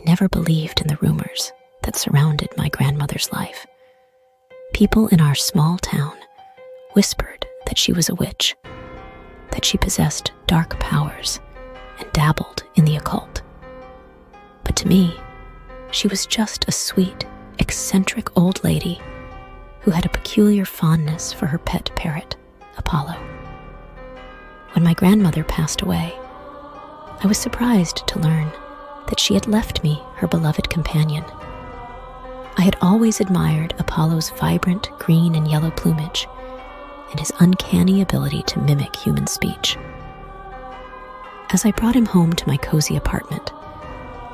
never believed in the rumors that surrounded my grandmother's life. People in our small town whispered that she was a witch, that she possessed dark powers and dabbled in the occult. But to me, she was just a sweet, eccentric old lady who had a peculiar fondness for her pet parrot, Apollo. When my grandmother passed away, I was surprised to learn that she had left me her beloved companion. I had always admired Apollo's vibrant green and yellow plumage and his uncanny ability to mimic human speech. As I brought him home to my cozy apartment,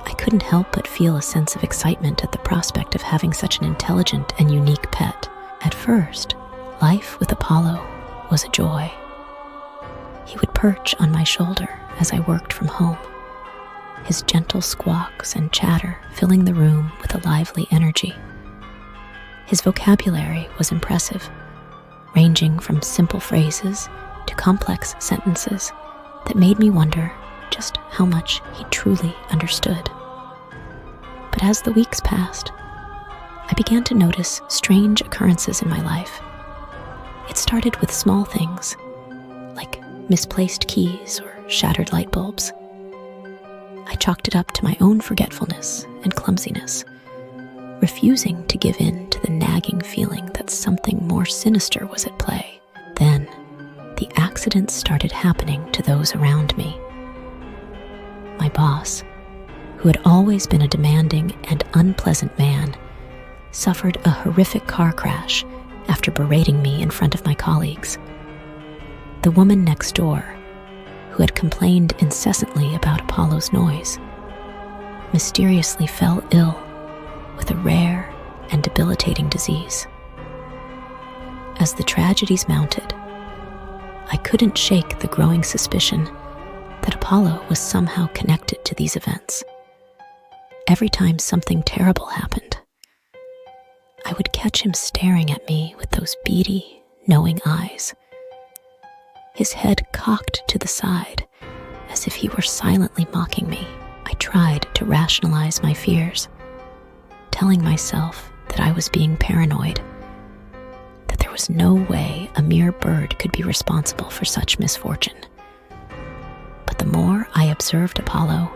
I couldn't help but feel a sense of excitement at the prospect of having such an intelligent and unique pet. At first, life with Apollo was a joy. He would perch on my shoulder as I worked from home, his gentle squawks and chatter filling the room with a lively energy. His vocabulary was impressive, ranging from simple phrases to complex sentences that made me wonder just how much he truly understood. But as the weeks passed, I began to notice strange occurrences in my life. It started with small things, like misplaced keys or shattered light bulbs. I chalked it up to my own forgetfulness and clumsiness, refusing to give in to the nagging feeling that something more sinister was at play. Then, the accidents started happening to those around me. My boss, who had always been a demanding and unpleasant man, suffered a horrific car crash after berating me in front of my colleagues. The woman next door, who had complained incessantly about Apollo's noise, mysteriously fell ill with a rare and debilitating disease. As the tragedies mounted, I couldn't shake the growing suspicion that Apollo was somehow connected to these events. Every time something terrible happened, I would catch him staring at me with those beady, knowing eyes, his head cocked to the side as if he were silently mocking me. I tried to rationalize my fears, telling myself that I was being paranoid, that there was no way a mere bird could be responsible for such misfortune. But the more I observed Apollo,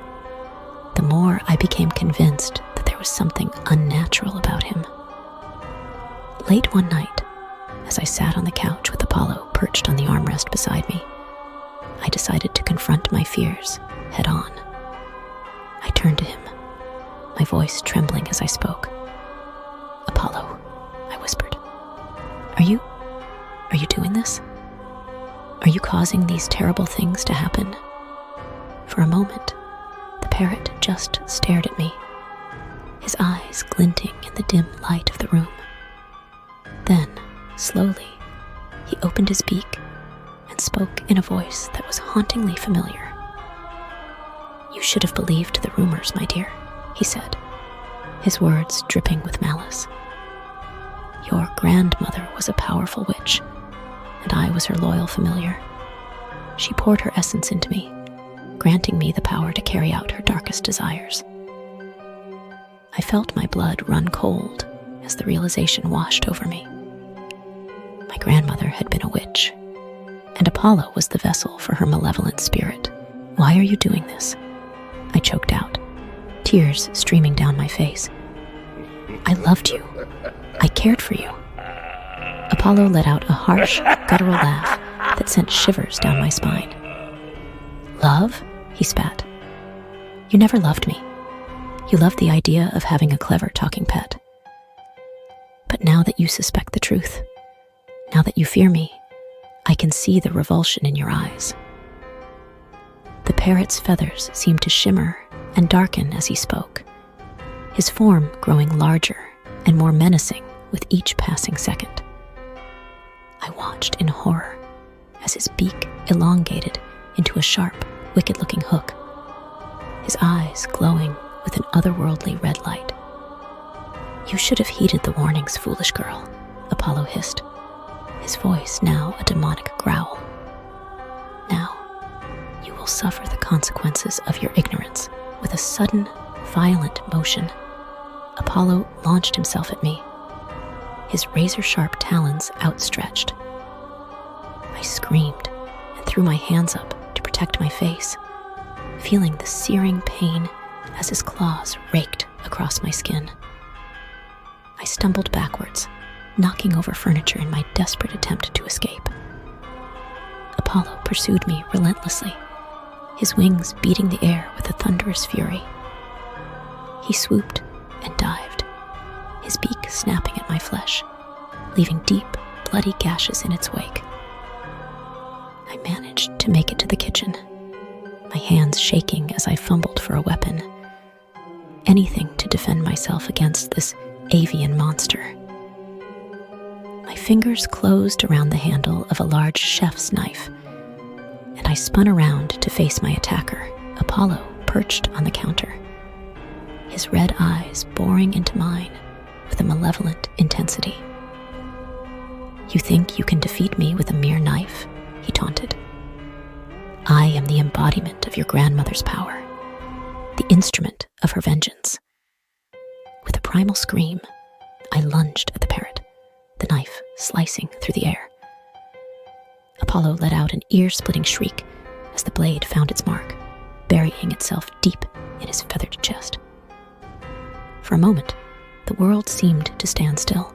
the more I became convinced that there was something unnatural about him. Late one night, as I sat on the couch with Apollo perched on the armrest beside me, I decided to confront my fears head on. I turned to him, my voice trembling as I spoke. "Apollo," I whispered, Are you doing this? Are you causing these terrible things to happen?" For a moment, the parrot just stared at me, his eyes glinting in the dim light of the room. Then, slowly, he opened his beak and spoke in a voice that was hauntingly familiar. "You should have believed the rumors, my dear," he said, his words dripping with malice. "Your grandmother was a powerful witch, and I was her loyal familiar. She poured her essence into me, granting me the power to carry out her darkest desires." I felt my blood run cold as the realization washed over me. My grandmother had been a witch, and Apollo was the vessel for her malevolent spirit. "Why are you doing this?" I choked out, tears streaming down my face. "I loved you. I cared for you." Apollo let out a harsh, guttural laugh that sent shivers down my spine. "Love?" he spat. "You never loved me. You loved the idea of having a clever talking pet. But now that you suspect the truth, now that you fear me, I can see the revulsion in your eyes." The parrot's feathers seemed to shimmer and darken as he spoke, his form growing larger and more menacing with each passing second. I watched in horror as his beak elongated into a sharp, wicked-looking hook, his eyes glowing with an otherworldly red light. "You should have heeded the warnings, foolish girl," Apollo hissed, his voice now a demonic growl. "Now, you will suffer the consequences of your ignorance." With a sudden, violent motion, Apollo launched himself at me, his razor-sharp talons outstretched. I screamed and threw my hands up to protect my face, feeling the searing pain as his claws raked across my skin. I stumbled backwards, knocking over furniture in my desperate attempt to escape. Apollo pursued me relentlessly, his wings beating the air with a thunderous fury. He swooped and dived, his beak snapping at my flesh, leaving deep, bloody gashes in its wake. I managed to make it to the kitchen, my hands shaking as I fumbled for a weapon, anything to defend myself against this avian monster. My fingers closed around the handle of a large chef's knife, and I spun around to face my attacker, Apollo, perched on the counter, his red eyes boring into mine with a malevolent intensity. "You think you can defeat me with a mere knife?" he taunted. "I am the embodiment of your grandmother's power, the instrument of her vengeance." With a primal scream, I lunged at the parrot, the knife slicing through the air. Apollo let out an ear-splitting shriek as the blade found its mark, burying itself deep in his feathered chest. For a moment, the world seemed to stand still.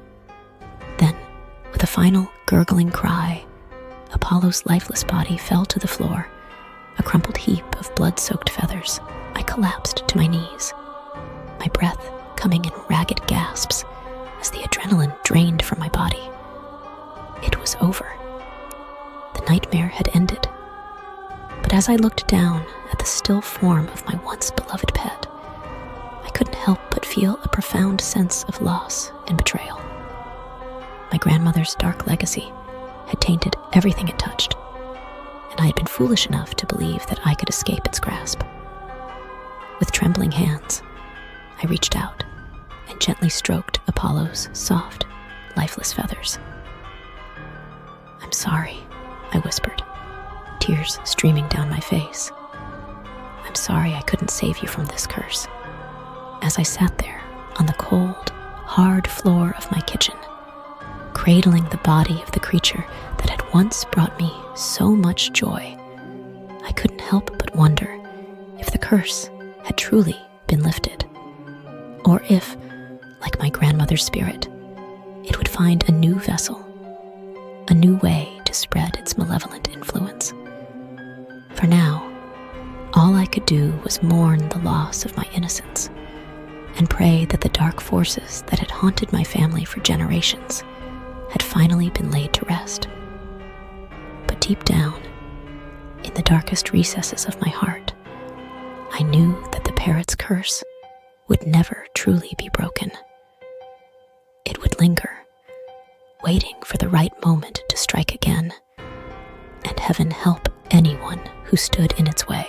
Then, with a final gurgling cry, Apollo's lifeless body fell to the floor, a crumpled heap of blood-soaked feathers. I collapsed to my knees, my breath coming in ragged gasps as the adrenaline drained from my body. It was over. The nightmare had ended. But as I looked down at the still form of my once beloved pet, I couldn't help but feel a profound sense of loss and betrayal. My grandmother's dark legacy had tainted everything it touched, and I had been foolish enough to believe that I could escape its grasp. With trembling hands, I reached out and gently stroked Apollo's soft, lifeless feathers. "I'm sorry," I whispered, tears streaming down my face. "I'm sorry I couldn't save you from this curse." As I sat there on the cold, hard floor of my kitchen, cradling the body of the creature that had once brought me so much joy, I couldn't help but wonder if the curse had truly been lifted, or if, like my grandmother's spirit, it would find a new vessel, a new way to spread its malevolent influence. For now, all I could do was mourn the loss of my innocence and pray that the dark forces that had haunted my family for generations had finally been laid to rest. But deep down, in the darkest recesses of my heart, I knew that the parrot's curse would never truly be broken. It would linger, waiting for the right moment to strike again, and heaven help anyone who stood in its way.